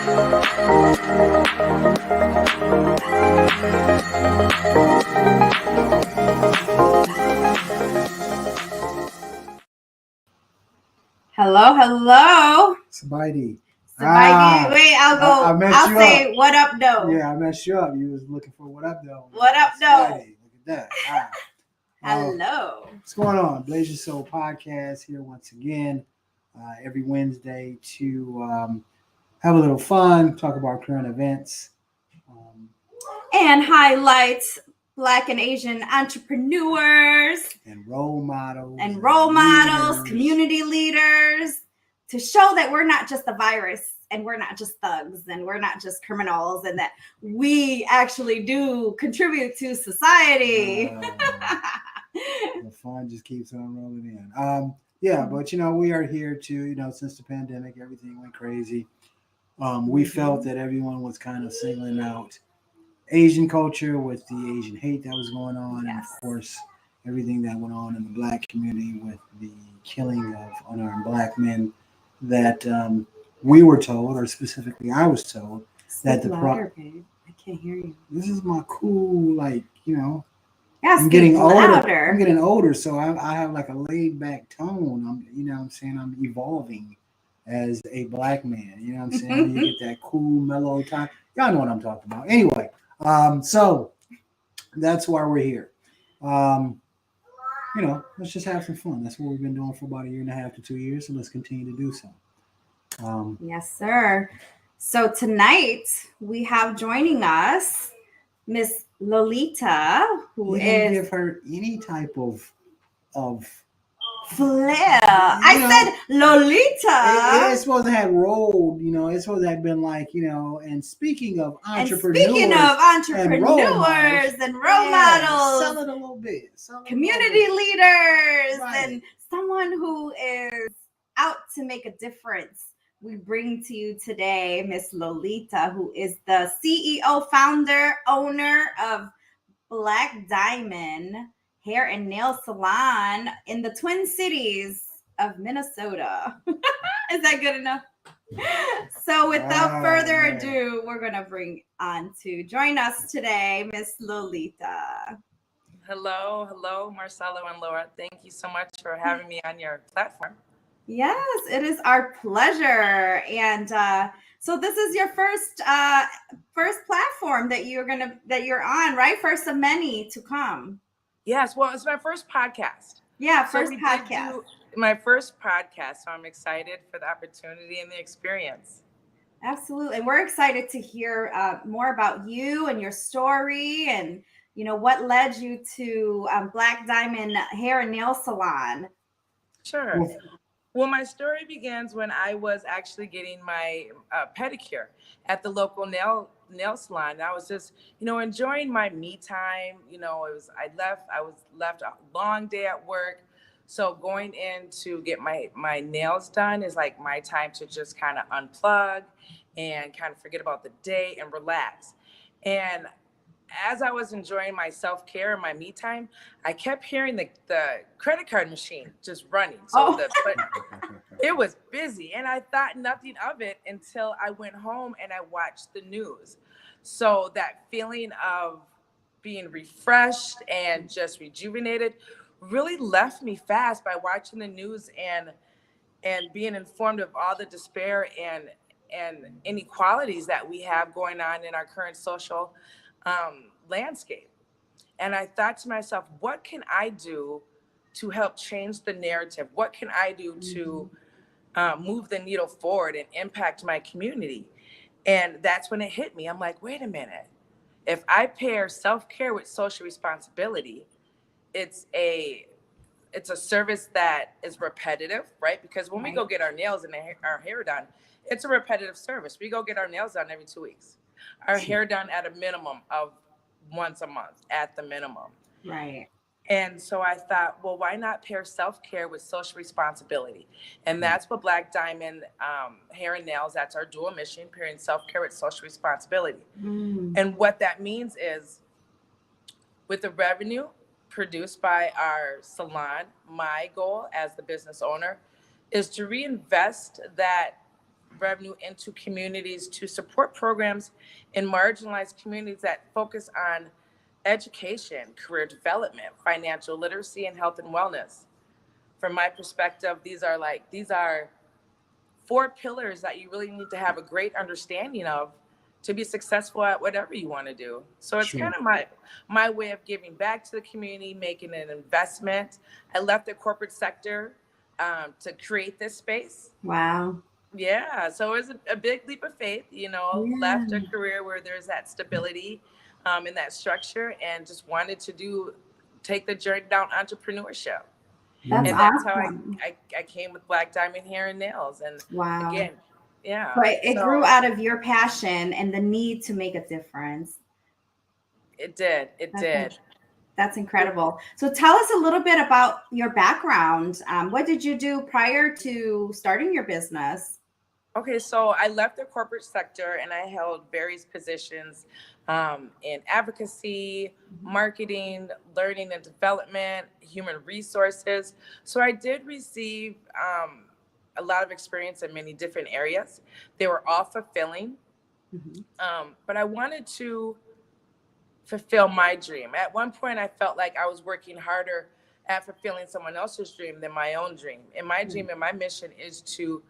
Hello. Spidey. Wait, I'll say up. what up, though. Yeah, I messed you up. You was looking for what up, though. What up, though? Spidey. Look at that. Hello. What's going on? Blaze Your Soul podcast here once again every Wednesday to have a little fun, talk about current events. And highlights Black and Asian entrepreneurs. And role models. Community leaders, to show that we're not just the virus and we're not just thugs and we're not just criminals and that we actually do contribute to society. The fun just keeps on rolling in. But we are here to, since the pandemic, everything went crazy. We felt that everyone was kind of singling out Asian culture with the Asian hate that was going on. Yes. And of course, everything that went on in the Black community with the killing of unarmed Black men that we were told, or specifically I was told, that the babe. I can't hear you. This is my cool, Yeah, I'm getting older. I'm getting older, so I have like a laid back tone. I'm evolving as a Black man. You know what I'm saying? You get that cool, mellow time. Y'all know what I'm talking about. Anyway, so that's why we're here. Let's just have some fun. That's what we've been doing for about 1.5 years to 2 years. So let's continue to do so. Yes, sir. So tonight we have joining us Miss Lolita, who didn't give her any type of flair. I said Lolita. It's supposed to have rolled, it's supposed to have been like, and speaking of entrepreneurs and role models, sell it a little bit. Community leaders, right. And someone who is out to make a difference. We bring to you today Miss Lolita, who is the CEO, founder, owner of Black Diamond Hair and Nail Salon in the Twin Cities of Minnesota. Is that good enough? So without further ado, we're going to bring on to join us today, Miss Lolita. Hello, Marcelo and Laura. Thank you so much for having me on your platform. Yes, it is our pleasure. And so this is your first platform that you're on, right? First of many to come. Yes, well, it's my first podcast. Yeah, podcast. My first podcast, so I'm excited for the opportunity and the experience. Absolutely. And we're excited to hear more about you and your story and, what led you to Black Diamond Hair and Nail Salon. Sure. Well, my story begins when I was actually getting my pedicure at the local nail salon. I was just, enjoying my me time. I was left a long day at work. So going in to get my nails done is like my time to just kind of unplug and kind of forget about the day and relax. And as I was enjoying my self-care and my me time, I kept hearing the credit card machine just running. So it was busy, and I thought nothing of it until I went home and I watched the news. So that feeling of being refreshed and just rejuvenated really left me fast by watching the news and being informed of all the despair and inequalities that we have going on in our current social landscape. And I thought to myself, what can I do to help change the narrative? What can I do to move the needle forward and impact my community? And that's when it hit me. I'm like, wait a minute. If I pair self-care with social responsibility, it's a service that is repetitive, right? Because when we go get our nails and our hair done, it's a repetitive service. We go get our nails done every 2 weeks. Our hair done at a minimum of once a month, at the minimum. Right. And so I thought, well, why not pair self-care with social responsibility? And that's what Black Diamond Hair and Nails, that's our dual mission, pairing self-care with social responsibility. And what that means is, with the revenue produced by our salon, my goal as the business owner is to reinvest that revenue into communities to support programs in marginalized communities that focus on education, career development, financial literacy, and health and wellness. From my perspective, these are four pillars that you really need to have a great understanding of to be successful at whatever you want to do. So it's kind of my way of giving back to the community, making an investment. I left the corporate sector to create this space. Wow. Yeah, so it was a big leap of faith, left a career where there's that stability and that structure, and just wanted to take the journey down entrepreneurship. That's And that's awesome. how I came with Black Diamond Hair and Nails. And wow. again, yeah. But it grew out of your passion and the need to make a difference. It did. That's incredible. So tell us a little bit about your background. What did you do prior to starting your business? Okay, so I left the corporate sector and I held various positions in advocacy, marketing, learning and development, human resources. So I did receive a lot of experience in many different areas. They were all fulfilling, but I wanted to fulfill my dream. At one point, I felt like I was working harder at fulfilling someone else's dream than my own dream. And my dream and my mission is to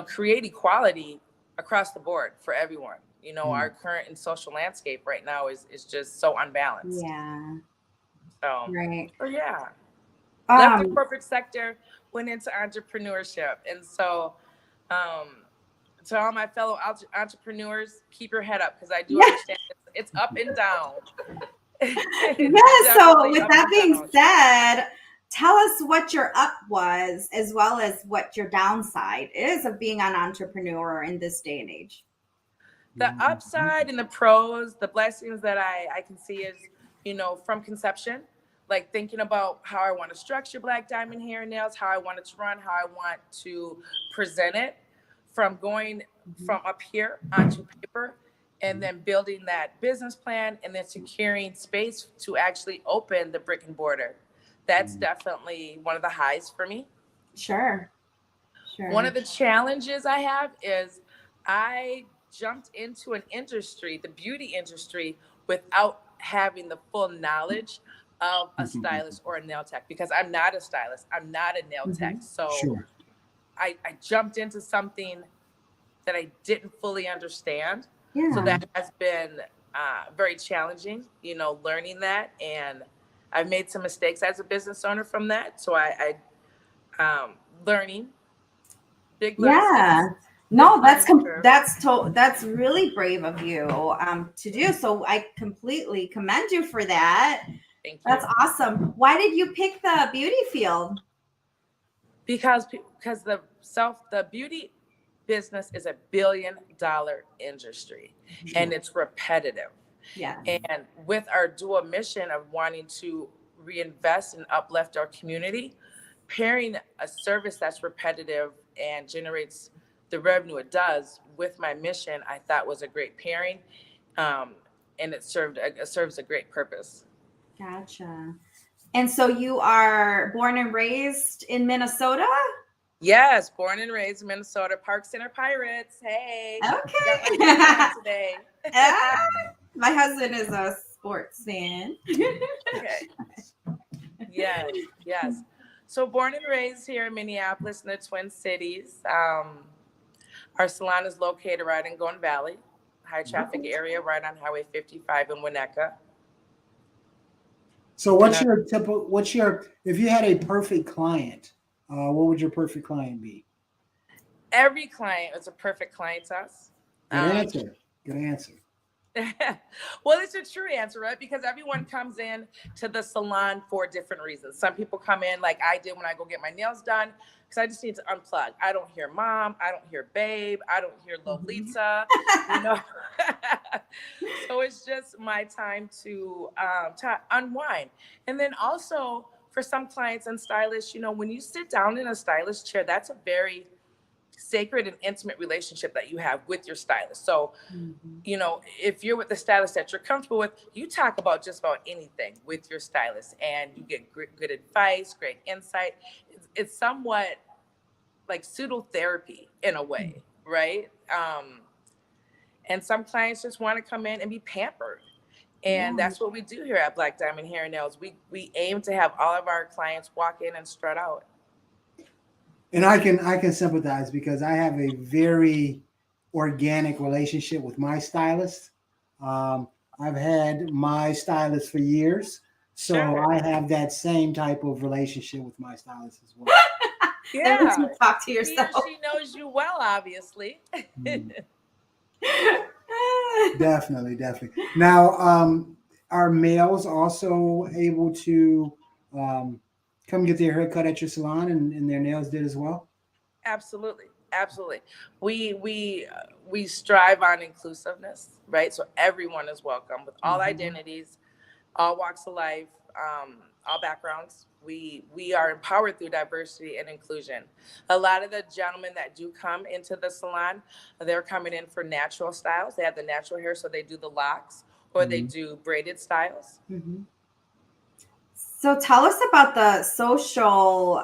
create equality across the board for everyone. Our current and social landscape right now is just so unbalanced. Yeah. So, right. So yeah. Left the corporate sector, went into entrepreneurship. And so, to all my fellow entrepreneurs, keep your head up, because I do understand it's up and down. So with that being said, tell us what your up was, as well as what your downside is of being an entrepreneur in this day and age. The upside and the pros, the blessings that I can see is, from conception, like thinking about how I want to structure Black Diamond Hair and Nails, how I want it to run, how I want to present it, from going from up here onto paper, and then building that business plan, and then securing space to actually open the brick and mortar. That's definitely one of the highs for me. Sure. One of the challenges I have is I jumped into an industry, the beauty industry, without having the full knowledge of a stylist or a nail tech, because I'm not a stylist. I'm not a nail tech. So I jumped into something that I didn't fully understand. Yeah. So that has been very challenging, learning that. And I've made some mistakes as a business owner from that. So I learning, big learning. Yeah. No, that's really brave of you to do. So I completely commend you for that. Thank you. That's awesome. Why did you pick the beauty field? Because the beauty business is $1 billion industry, and it's repetitive. Yeah. And with our dual mission of wanting to reinvest and uplift our community, pairing a service that's repetitive and generates the revenue it does with my mission, I thought was a great pairing, and it serves a great purpose. Gotcha. And so you are born and raised in Minnesota? Yes, born and raised in Minnesota, Park Center Pirates. Hey. Okay. Got my today. My husband is a sports fan. Okay. Yes. So born and raised here in Minneapolis in the Twin Cities. Our salon is located right in Golden Valley, high traffic area, right on Highway 55 in Winnetka. So if you had a perfect client, what would your perfect client be? Every client is a perfect client to us. Good answer. Well, it's a true answer, right? Because everyone comes in to the salon for different reasons. Some people come in like I did when I go get my nails done, because I just need to unplug. I don't hear mom. I don't hear babe. I don't hear Lolita. So it's just my time to unwind. And then also for some clients and stylists, when you sit down in a stylist chair, that's a very sacred and intimate relationship that you have with your stylist. So, if you're with the stylist that you're comfortable with, you talk about just about anything with your stylist, and you get good advice, great insight. It's somewhat like pseudo therapy in a way, right? And some clients just want to come in and be pampered. And that's what we do here at Black Diamond Hair and Nails. We aim to have all of our clients walk in and strut out. And I can sympathize because I have a very organic relationship with my stylist. I've had my stylist for years, so Sure. I have that same type of relationship with my stylist as well. That makes Yeah. you talk to He or yourself. she knows you well, obviously. Definitely, definitely. Now, are males also able to come get their hair cut at your salon and their nails did as well? Absolutely. Absolutely. We strive on inclusiveness, right? So everyone is welcome with all identities, all walks of life, all backgrounds. We are empowered through diversity and inclusion. A lot of the gentlemen that do come into the salon, they're coming in for natural styles. They have the natural hair, so they do the locks or they do braided styles. So tell us about the social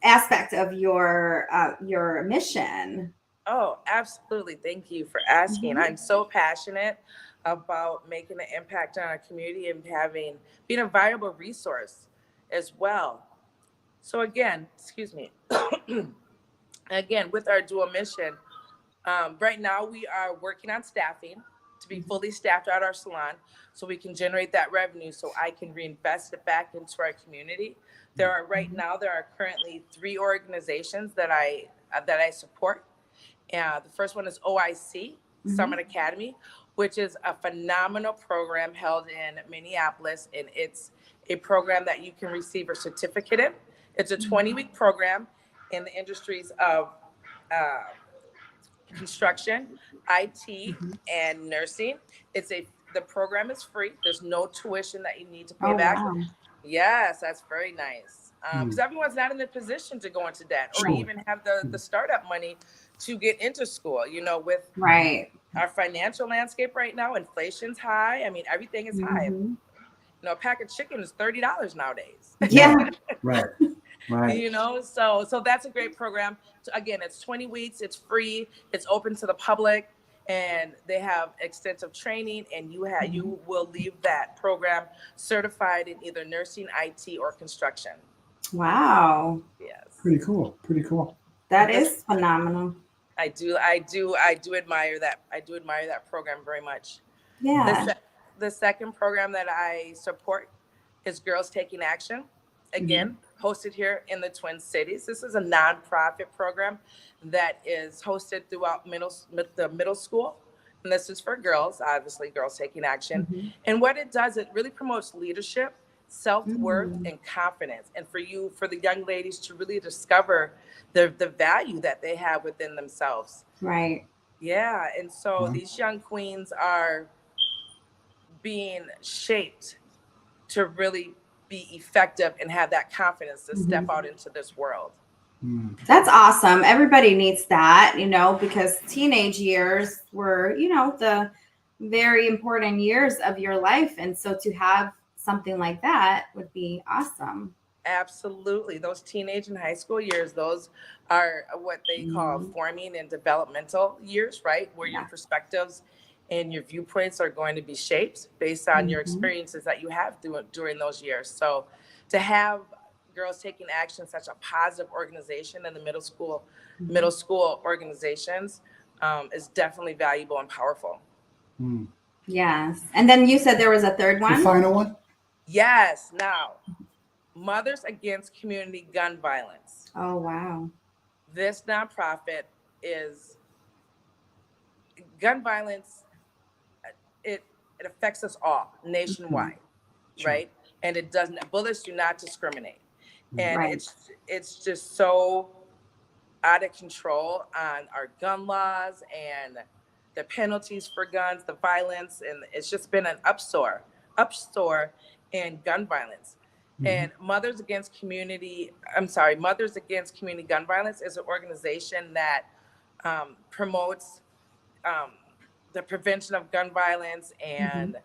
aspect of your mission. Oh, absolutely. Thank you for asking. I'm so passionate about making an impact on our community and being a viable resource as well. So again, excuse me. Again, with our dual mission, right now we are working on staffing to be fully staffed at our salon so we can generate that revenue so I can reinvest it back into our community. There are currently 3 organizations that I support. The first one is OIC, Summit Academy, which is a phenomenal program held in Minneapolis. And it's a program that you can receive a certificate in. It's a 20-week program in the industries of construction, IT, and nursing. The program is free. There's no tuition that you need to pay back. Wow. Yes, that's very nice. Because everyone's not in the position to go into debt or even have the startup money to get into school. You know, with our financial landscape right now, inflation's high. I mean, everything is high. You know, a pack of chicken is $30 nowadays. Yeah. Right. You know, so that's a great program. So again, it's 20 weeks. It's free. It's open to the public. And they have extensive training, and you will leave that program certified in either nursing, IT, or construction. Wow. Yes. Pretty cool. Pretty cool. That is phenomenal. I do admire that. I do admire that program very much. Yeah. The second program that I support is Girls Taking Action. Again, hosted here in the Twin Cities. This is a nonprofit program that is hosted throughout the middle school. And this is for girls, obviously, Girls Taking Action. And what it does, it really promotes leadership, self-worth, and confidence. And for the young ladies to really discover the value that they have within themselves. Right. Yeah. And so these young queens are being shaped to really be effective and have that confidence to step out into this world. That's awesome. Everybody needs that, you know, because teenage years were, you know, the very important years of your life. And so to have something like that would be awesome. Absolutely. Those teenage and high school years, those are what they call forming and developmental years, right? Where your perspectives and your viewpoints are going to be shaped based on your experiences that you have during those years. So to have Girls Taking Action, such a positive organization in the middle school organizations, is definitely valuable and powerful. Yes. And then you said there was a third one? The final one? Yes. Now, Mothers Against Community Gun Violence. Oh, wow. This nonprofit is gun violence. It affects us all nationwide, right? And bullets do not discriminate. And it's just so out of control on our gun laws and the penalties for guns, the violence, and it's just been an upsoar in gun violence. And Mothers Against Community Gun Violence is an organization that promotes the prevention of gun violence and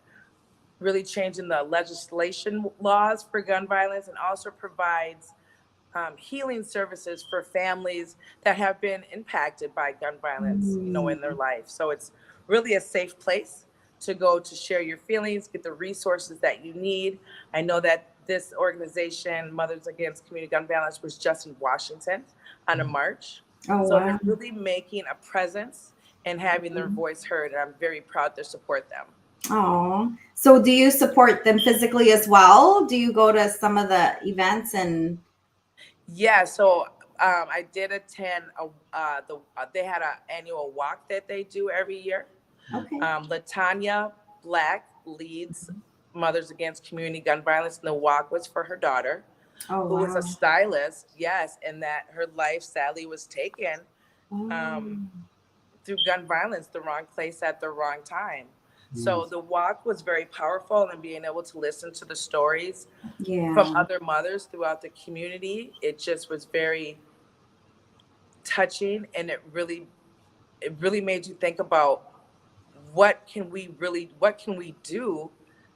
really changing the legislation laws for gun violence, and also provides healing services for families that have been impacted by gun violence, in their life. So it's really a safe place to go to share your feelings, get the resources that you need. I know that this organization, Mothers Against Community Gun Violence, was just in Washington on a march. Oh, So wow. they're really making a presence and having their voice heard. And I'm very proud to support them. Oh, so do you support them physically as well? Do you go to some of the events and? Yeah, so I did attend they had an annual walk that they do every year. Okay. Latanya Black leads Mothers Against Community Gun Violence, and the walk was for her daughter, who was a stylist. Yes, and that her life sadly was taken through gun violence, the wrong place at the wrong time. So the walk was very powerful, and being able to listen to the stories from other mothers throughout the community, it just was very touching, and it really made you think about what can we do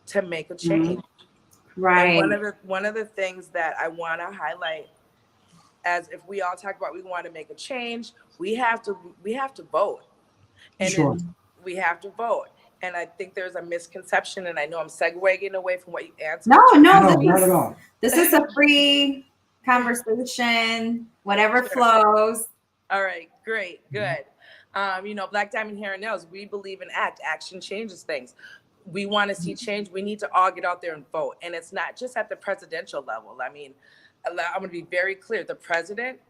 to make a change. Right. And one of the things that I want to highlight, as if we all talk about we want to make a change, we have to vote, and we have to vote. And I think there's a misconception, and I know I'm segueing away from what you answered. No, not at all. This is a free conversation, whatever flows. All right, great, good. Black Diamond Hair and Nails, we believe in action changes things. We want to see change. We need to all get out there and vote. And it's not just at the presidential level. I mean, I'm going to be very clear. The president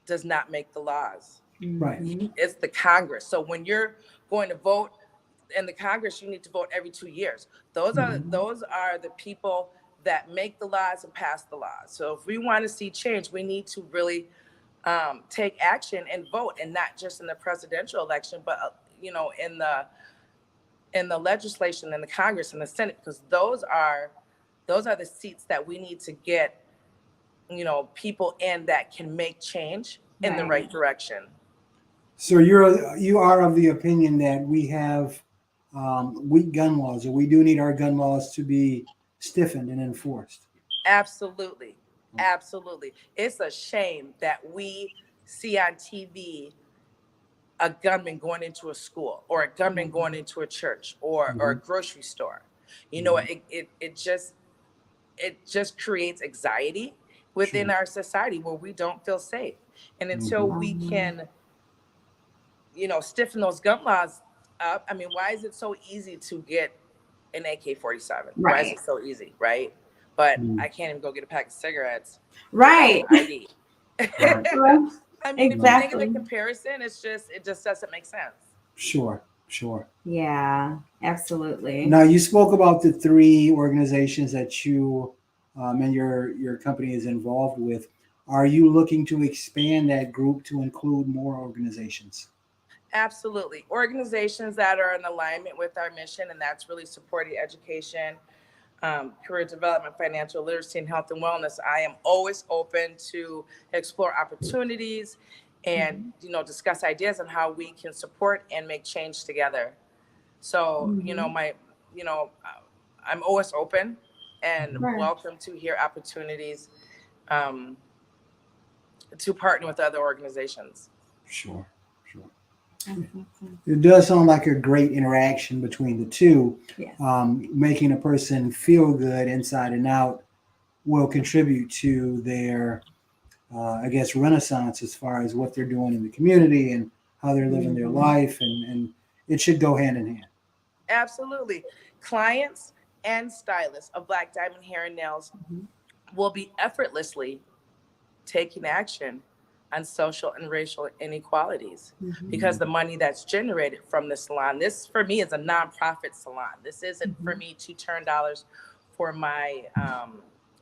does not make the laws. Right. It's the Congress. So when you're going to vote in the Congress, you need to vote every 2 years. Those are the people that make the laws and pass the laws. So if we want to see change, we need to really take action and vote, and not just in the presidential election, but in the legislation, in the Congress, and the Senate, because those are the seats that we need to get people in that can make change in the right direction. So you are of the opinion that we have weak gun laws, or we do need our gun laws to be stiffened and enforced? Absolutely. It's a shame that we see on TV a gunman going into a school, or a gunman going into a church, or a grocery store. It just creates anxiety within our society where we don't feel safe. And until we can, stiffen those gun laws up, I mean, why is it so easy to get an AK-47? Right. Why is it so easy, right? But I can't even go get a pack of cigarettes. Right. ID. I mean, Exactly. if you think of the comparison, it just doesn't make sense. Sure. Yeah, absolutely. Now, you spoke about the 3 organizations that you and your company is involved with. Are you looking to expand that group to include more organizations? Absolutely. Organizations that are in alignment with our mission, and that's really supporting education, career development, financial literacy, and health and wellness. I am always open to explore opportunities and discuss ideas on how we can support and make change together. So I'm always open and welcome to hear opportunities to partner with other organizations. Sure. It does sound like a great interaction between the two. Yes. Making a person feel good inside and out will contribute to their, renaissance as far as what they're doing in the community and how they're living their life, and it should go hand in hand. Absolutely. Clients and stylists of Black Diamond Hair and Nails will be effortlessly taking action on social and racial inequalities, because the money that's generated from the salon, this for me is a nonprofit salon. This isn't for me to turn dollars for my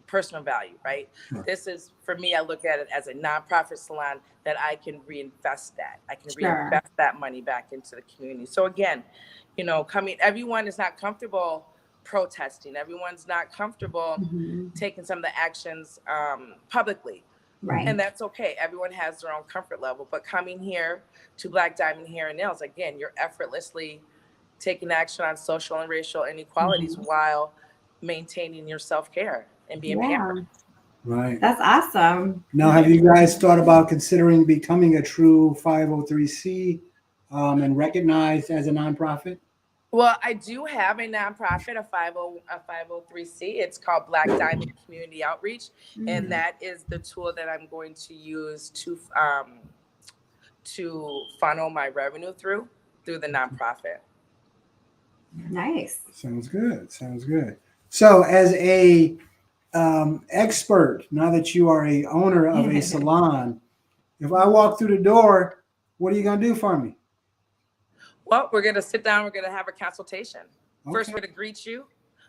personal value, right? This is, for me, I look at it as a nonprofit salon that I can reinvest that. I can reinvest that money back into the community. So again, everyone is not comfortable protesting. Everyone's not comfortable taking some of the actions publicly. Right. And that's okay. Everyone has their own comfort level. But coming here to Black Diamond Hair and Nails, again, you're effortlessly taking action on social and racial inequalities while maintaining your self-care and being pampered. Right. That's awesome. Now, have you guys thought about considering becoming a true 503c and recognized as a nonprofit? Well, I do have a nonprofit, a 503c. It's called Black Diamond Community Outreach, and that is the tool that I'm going to use to funnel my revenue through the nonprofit. Nice. Sounds good. Sounds good. So, as a expert, now that you are a owner of a salon, if I walk through the door, what are you gonna do for me? Well, we're gonna sit down. We're gonna have a consultation. Okay. First, we're gonna greet you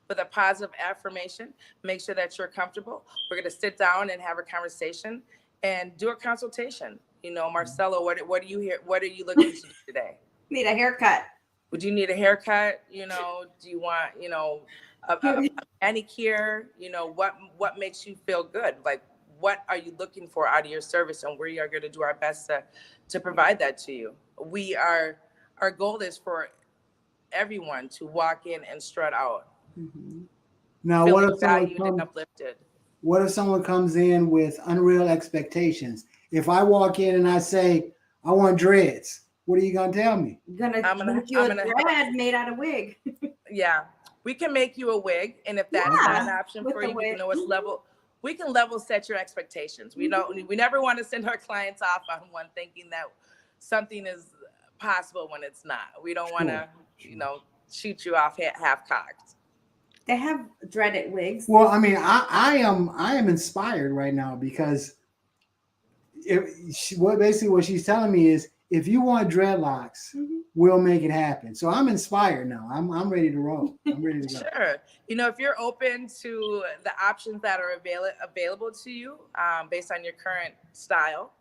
with a positive affirmation. Make sure that you're comfortable. We're gonna sit down and have a conversation and do a consultation. You know, Marcelo, what are you here? What are you looking to do today? Need a haircut. Would you need a haircut? You know, do you want, you know, a manicure? You know, what makes you feel good? Like, what are you looking for out of your service? And we are going to do our best to provide that to you. Our goal is for everyone to walk in and strut out. Now, Feeling what if valued and uplifted? What if someone comes in with unreal expectations? If I walk in and I say, I want dreads, what are you going to tell me? I'm gonna make you a dread made out of wig. Yeah, we can make you a wig. And if that's not an option for you, we can always we can level set your expectations. We never want to send our clients off on one thinking that something is possible when it's not. We don't want to, you know, shoot you off half cocked. They have dreaded wigs. Well, I mean, I am inspired right now because what she's telling me is if you want dreadlocks, we'll make it happen. So I'm inspired now. I'm ready to roll. I'm ready to go. Sure. You know, if you're open to the options that are available to you based on your current style,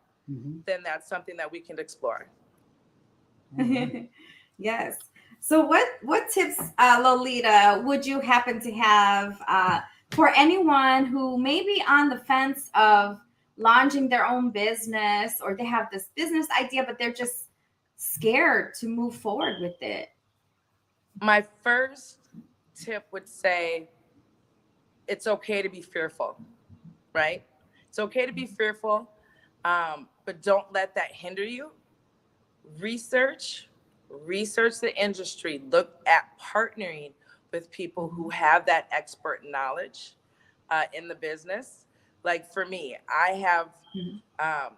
then that's something that we can explore. Yes. So what tips, Lolita, would you happen to have for anyone who may be on the fence of launching their own business, or they have this business idea, but they're just scared to move forward with it? My first tip would say it's okay to be fearful, right? It's okay to be fearful, but don't let that hinder you. Research the industry. Look at partnering with people who have that expert knowledge in the business. Like for me, I have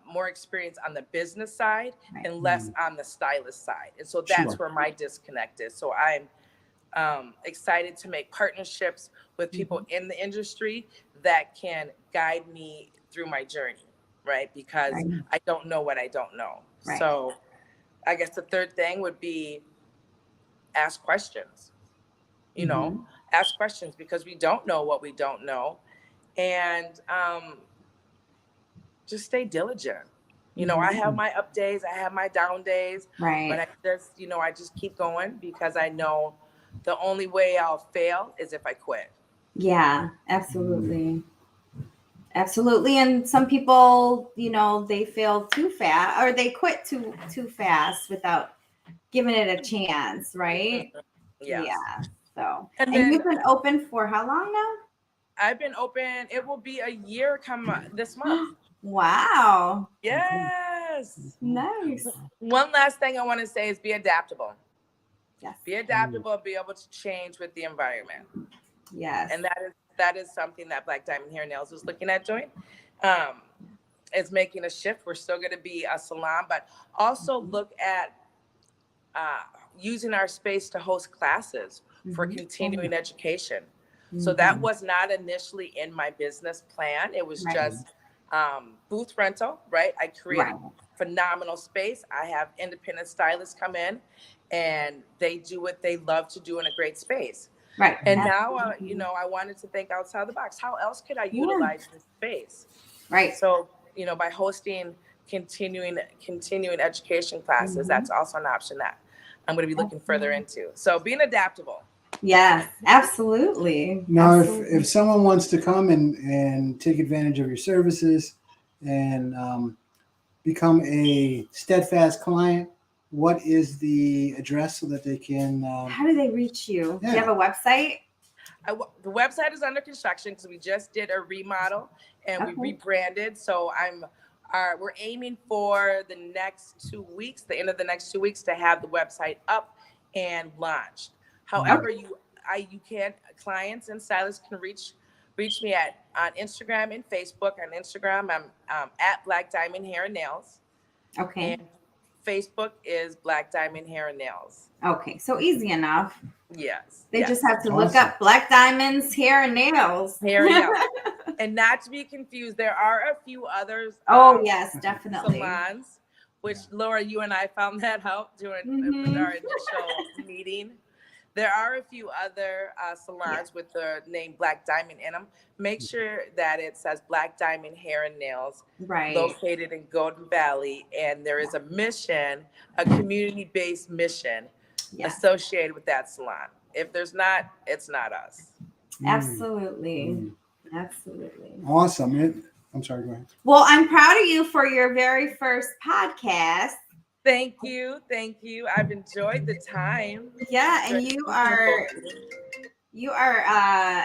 more experience on the business side and less on the stylist side. And so that's where my disconnect is. So I'm excited to make partnerships with people in the industry that can guide me through my journey, right? Because I don't know what I don't know. Right. So I guess the third thing would be ask questions, you know, ask questions because we don't know what we don't know. And just stay diligent. You know, I have my up days, I have my down days, but I just keep going because I know the only way I'll fail is if I quit. Yeah, absolutely. Absolutely. And some people, you know, they fail too fast, or they quit too fast without giving it a chance, right? Yes. Yeah. So, And you've been open for how long now? I've been open. It will be a year this month. Wow. Yes. Nice. One last thing I want to say is be adaptable. Yes. Be adaptable and be able to change with the environment. Yes. And that is something that Black Diamond Hair Nails is looking at doing. It's making a shift. We're still going to be a salon, but also look at using our space to host classes for continuing education. So that was not initially in my business plan. It was just booth rental, right? I created phenomenal space. I have independent stylists come in and they do what they love to do in a great space. Right. And now, you know, I wanted to think outside the box. How else could I utilize this space? Right. So, you know, by hosting continuing education classes, that's also an option that I'm going to be looking further into. So being adaptable. Yes, absolutely. Now, if someone wants to come and take advantage of your services and become a steadfast client, what is the address so that they can? How do they reach you? Do you have a website? The website is under construction because we just did a remodel and we rebranded. So we're aiming for the next 2 weeks, the end of the next 2 weeks, to have the website up and launched. However, clients and stylists can reach me on Instagram and Facebook. On Instagram, I'm at Black Diamond Hair and Nails. Okay. And Facebook is Black Diamond Hair and Nails. Okay, so easy enough. Yes. They just have to look up Black Diamonds Hair and Nails. Hair and Nails. And not to be confused, there are a few others. Yes, definitely. Salons, which Laura, you and I found that out during our initial meeting. There are a few other salons with the name Black Diamond in them. Make sure that it says Black Diamond Hair and Nails, located in Golden Valley. And there is a mission, a community-based mission associated with that salon. If there's not, it's not us. Absolutely. Absolutely. Awesome. I'm sorry, go ahead. Well, I'm proud of you for your very first podcast. Thank you. Thank you. I've enjoyed the time. Yeah, and you are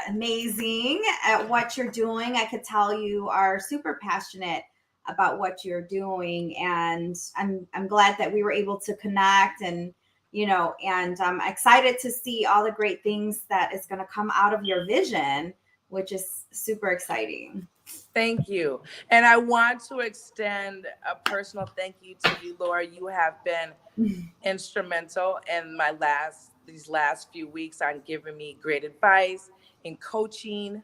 amazing at what you're doing. I could tell you are super passionate about what you're doing, and I'm glad that we were able to connect, and and I'm excited to see all the great things that is going to come out of your vision, which is super exciting. Thank you. And I want to extend a personal thank you to you, Laura. You have been instrumental in these last few weeks on giving me great advice and coaching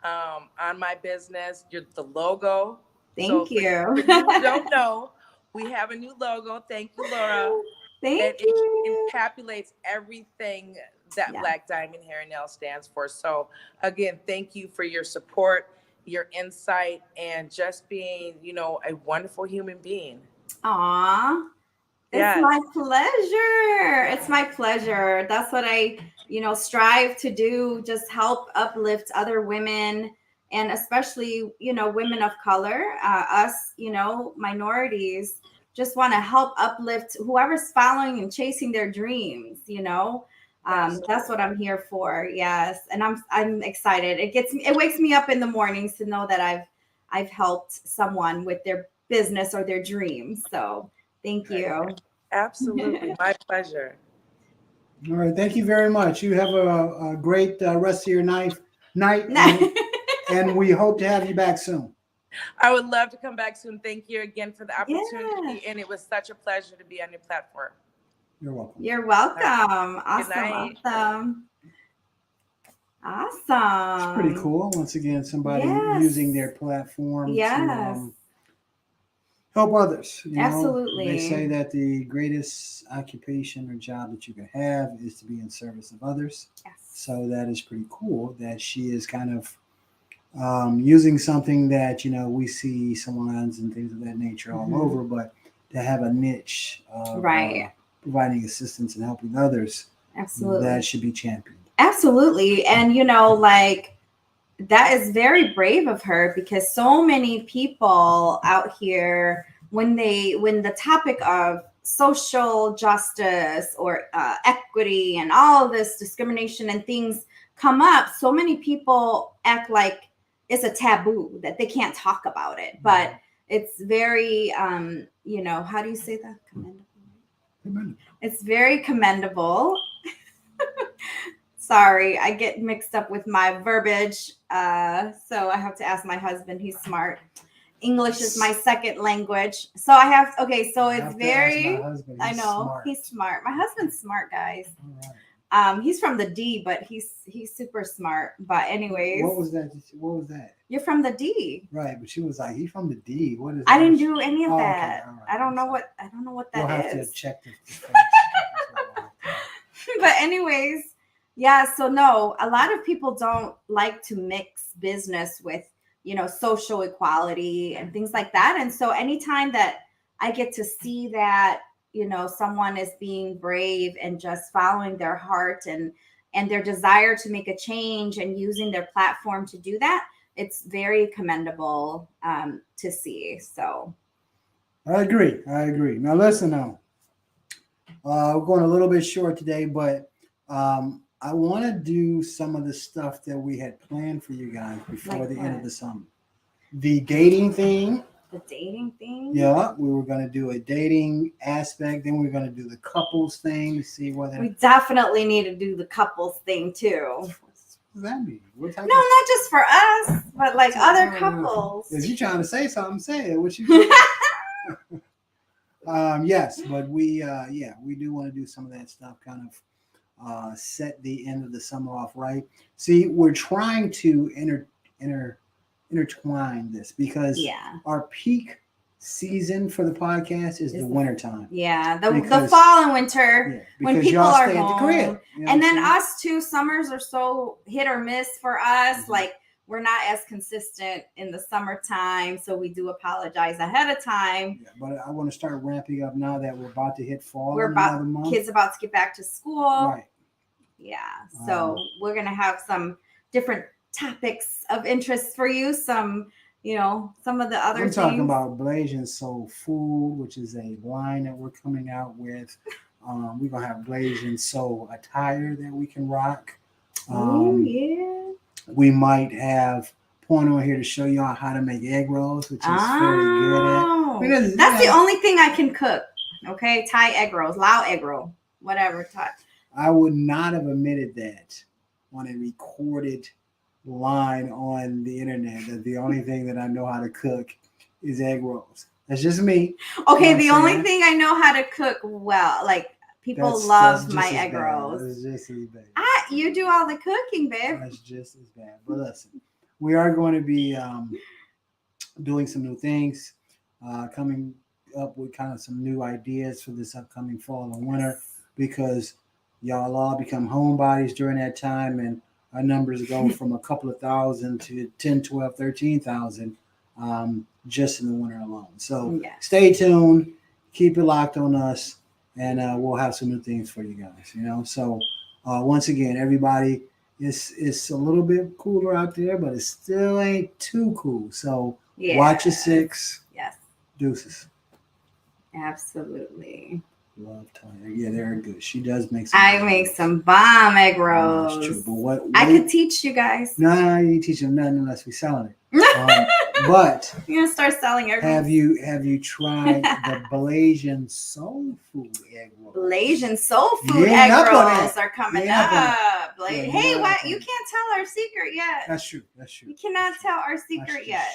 on my business. You're the logo. Thank you. For you who don't know, we have a new logo. Thank you, Laura. Thank you. It encapsulates everything that Black Diamond Hair and Nail stands for. So again, thank you for your support, your insight, and just being, a wonderful human being. Aw, it's my pleasure. It's my pleasure. That's what I, strive to do. Just help uplift other women, and especially, women of color, us, minorities. Just want to help uplift whoever's following and chasing their dreams. That's what I'm here for. Yes. And I'm excited. It wakes me up in the mornings to know that I've helped someone with their business or their dreams. So thank you. Absolutely. My pleasure. All right. Thank you very much. You have a great rest of your night. And we hope to have you back soon. I would love to come back soon. Thank you again for the opportunity. And it was such a pleasure to be on your platform. You're welcome. You're welcome. Awesome. It's pretty cool. Once again, somebody using their platform to help others. Absolutely. They say that the greatest occupation or job that you can have is to be in service of others. Yes. So that is pretty cool that she is kind of using something that, we see salons and things of that nature all over, but to have a niche of providing assistance and helping others, that should be championed. Absolutely. And, that is very brave of her, because so many people out here, when the topic of social justice or equity and all this discrimination and things come up, so many people act like it's a taboo, that they can't talk about it. But it's very, how do you say that? Commendable. It's very commendable. Sorry, I get mixed up with my verbiage. So I have to ask my husband. He's smart. English is my second language. So it's very, I know, smart. He's smart. My husband's smart, guys. All right. He's from the D, but he's super smart. But anyways. What was that? You're from the D. Right, but she was like, he's from the D. What is I didn't do any of that. Okay. Right. I don't know what that we'll have is. To check this. But anyways, so no, a lot of people don't like to mix business with, social equality and things like that. And so anytime that I get to see that, someone is being brave and just following their heart and their desire to make a change and using their platform to do that, it's very commendable to see. So I agree. Now listen, we're going a little bit short today, but I want to do some of the stuff that we had planned for you guys before the end of the summer. the dating thing. The dating thing? Yeah, we were going to do a dating aspect. Then we were going to do the couples thing to see whether. We definitely need to do the couples thing too. What does that mean? What type No, not just for us, but like other couples. If you're trying to say something, say it. What you yes, but we do want to do some of that stuff, kind of set the end of the summer off right. See, we're trying to intertwine this because our peak season for the podcast is the wintertime. Yeah, the fall and winter when people are home. At the crib, and then us too, summers are so hit or miss for us. Mm-hmm. Like we're not as consistent in the summertime, so we do apologize ahead of time. Yeah, but I want to start ramping up now that we're about to hit fall. Kids about to get back to school. Right. Yeah, so we're gonna have some different topics of interest for you. Some of the other things. We're talking about Blasian Soul Food, which is a line that we're coming out with. We're gonna have Blasian Soul attire that we can rock. We might have point on here to show y'all how to make egg rolls, which is very good at. Because, that's the only thing I can cook. Okay, Thai egg rolls, Lao egg roll, whatever. I would not have admitted that on a recorded line on the internet that the only thing that I know how to cook is egg rolls. That's just me. Okay, the only thing I know how to cook well, like people love my egg rolls. That's just as bad. You do all the cooking, babe. That's just as bad. But listen, we are going to be doing some new things, coming up with kind of some new ideas for this upcoming fall and winter, because y'all all become homebodies during that time, and our numbers go from a couple of thousand to 10, 12, 13,000 just in the winter alone. So stay tuned, keep it locked on us, and we'll have some new things for you guys. So once again, everybody, it's a little bit cooler out there, but it still ain't too cool. So watch your six. Yes. Deuces. Absolutely. Love Tanya. Yeah, they're good. She does make some. I make some bomb egg rolls. That's true. But what I could teach you guys. No, you ain't teach them nothing unless we selling it. But you're gonna start selling egg rolls. Have you tried the Blasian Soul Food egg rolls? Blasian Soul Food egg rolls are coming up. Hey, what? You can't tell our secret yet. That's true. You cannot tell our secret yet.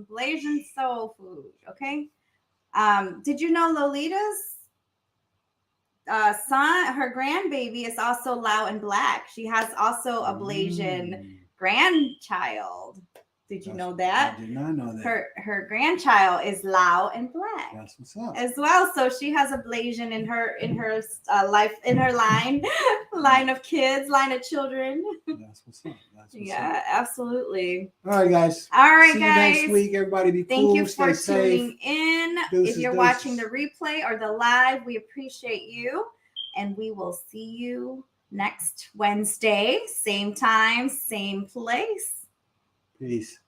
Blasian Soul Food. Okay. Did you know Lolita's son, her grandbaby, is also Lao and Black? She has also a Blasian grandchild. Did you know that? I did not know that. Her grandchild is Lao and Black. That's what's up. As well. So she has a Blasian in her life, in her line of kids, line of children. That's what's up. Absolutely. All right, guys. All right, See guys. you next week. Everybody be cool. Thank you Stay for safe. tuning in. If you're watching the replay or the live, we appreciate you. And we will see you next Wednesday. Same time, same place. Peace.